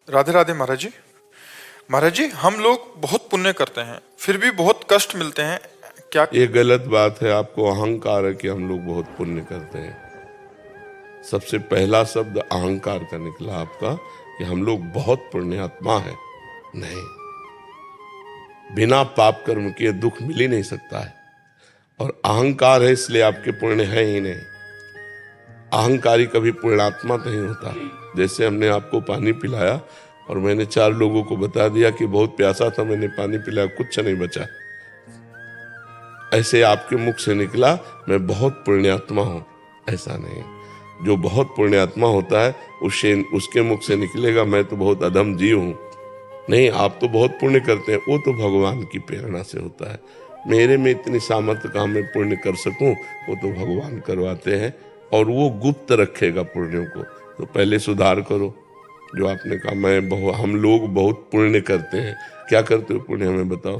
राधे राधे महाराज जी। महाराज जी, हम लोग बहुत पुण्य करते हैं फिर भी बहुत कष्ट मिलते हैं, क्या? ये गलत बात है। आपको अहंकार है कि हम लोग बहुत पुण्य करते हैं। सबसे पहला शब्द अहंकार का निकला आपका कि हम लोग बहुत पुण्यात्मा है। नहीं, बिना पाप कर्म किए दुख मिल ही नहीं सकता है। और अहंकार है इसलिए आपके पुण्य है ही नहीं। अहंकारी कभी पुण्यात्मा नहीं होता। जैसे हमने आपको पानी पिलाया और मैंने 4 लोगों को बता दिया कि बहुत प्यासा था, मैंने पानी पिलाया, कुछ नहीं बचा, ऐसे आपके मुख से निकला मैं बहुत पुण्यात्मा हूं, ऐसा नहीं। जो बहुत पुण्यात्मा होता है उसके मुख से निकलेगा मैं तो बहुत अधम जीव हूं। नहीं, आप तो बहुत पुण्य करते हैं, वो तो भगवान की प्रेरणा से होता है। मेरे में इतनी सामर्थ्य का मैं पुण्य कर सकूं, वो तो भगवान करवाते हैं और वो गुप्त रखेगा पुण्यों को। तो पहले सुधार करो। जो आपने कहा हम लोग बहुत पुण्य करते हैं, क्या करते हो पुण्य हमें बताओ।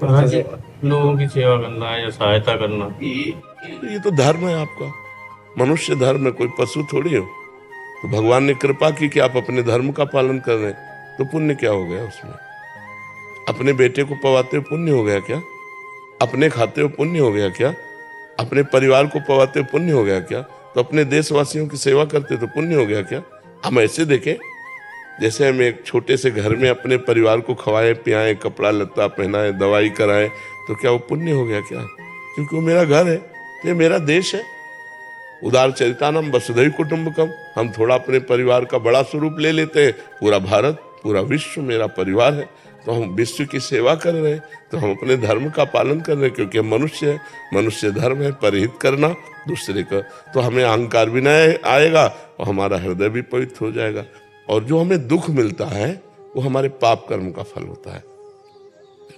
महाराज जी, लोगों की सेवा करना या सहायता करना, ये तो धर्म है आपका, मनुष्य धर्म है, कोई पशु थोड़ी हो। तो भगवान ने कृपा की कि आप अपने धर्म का पालन कर रहे हैं, तो पुण्य क्या हो गया उसमें? अपने बेटे को पवाते हो पुण्य हो गया क्या? अपने खाते हो पुण्य हो गया क्या? अपने परिवार को पवाते हो पुण्य हो गया क्या? तो अपने देशवासियों की सेवा करते तो पुण्य हो गया क्या? हम ऐसे देखें जैसे हम एक छोटे से घर में अपने परिवार को खवाएं पियाएं, कपड़ा लत्ता पहनाएं, दवाई कराएं, तो क्या वो पुण्य हो गया क्या? क्योंकि वो मेरा घर है, ये मेरा देश है। उदार चरितानम वसुधैव कुटुंबकम। हम थोड़ा अपने परिवार का बड़ा स्वरूप ले लेते हैं, पूरा भारत पूरा विश्व मेरा परिवार है, तो हम विश्व की सेवा कर रहे हैं, तो हम अपने धर्म का पालन कर रहे हैं, क्योंकि हम मनुष्य है, मनुष्य धर्म है परहित करना दूसरे का। तो हमें अहंकार भी नहीं आएगा और हमारा हृदय भी पवित्र हो जाएगा। और जो हमें दुख मिलता है वो हमारे पाप कर्म का फल होता है।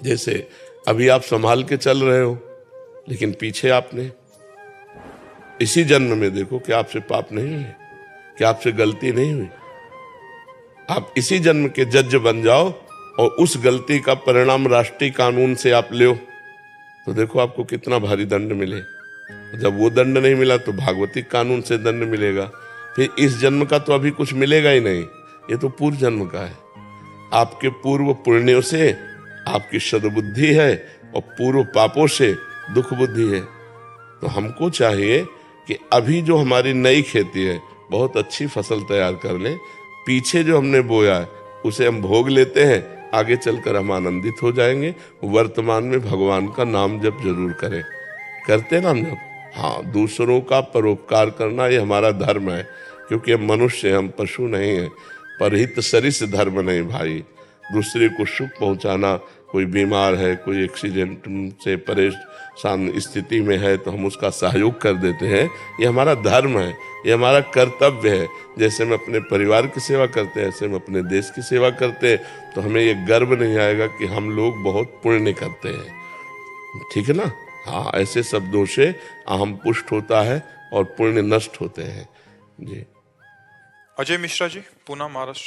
जैसे अभी आप संभाल के चल रहे हो, लेकिन पीछे आपने इसी जन्म में देखो कि आपसे पाप नहीं है, कि आपसे गलती नहीं हुई। आप इसी जन्म के जज बन जाओ और उस गलती का परिणाम राष्ट्रीय कानून से आप लो, तो देखो आपको कितना भारी दंड मिले। जब वो दंड नहीं मिला तो भागवतिक कानून से दंड मिलेगा। फिर इस जन्म का तो अभी कुछ मिलेगा ही नहीं, ये तो पूर्व जन्म का है। आपके पूर्व पुण्यों से आपकी सद्बुद्धि है और पूर्व पापों से दुख बुद्धि है। तो हमको चाहिए कि अभी जो हमारी नई खेती है बहुत अच्छी फसल तैयार कर लें, पीछे जो हमने बोया है उसे हम भोग लेते हैं, आगे चलकर हम आनंदित हो जाएंगे। वर्तमान में भगवान का नाम जप जरूर करें, करते नाम जप। हाँ, दूसरों का परोपकार करना ये हमारा धर्म है, क्योंकि हम मनुष्य हैं, हम पशु नहीं हैं। परहित सरिस धर्म नहीं भाई। दूसरे को सुख पहुंचाना, कोई बीमार है, कोई एक्सीडेंट से परेशान स्थिति में है तो हम उसका सहयोग कर देते हैं, ये हमारा धर्म है, ये हमारा कर्तव्य है। जैसे हम अपने परिवार की सेवा करते हैं ऐसे हम अपने देश की सेवा करते हैं, तो हमें ये गर्व नहीं आएगा कि हम लोग बहुत पुण्य करते हैं। ठीक है ना? हाँ, ऐसे शब्दों से अहम पुष्ट होता है और पुण्य नष्ट होते हैं। जी। अजय मिश्रा जी, पूना, महाराष्ट्र।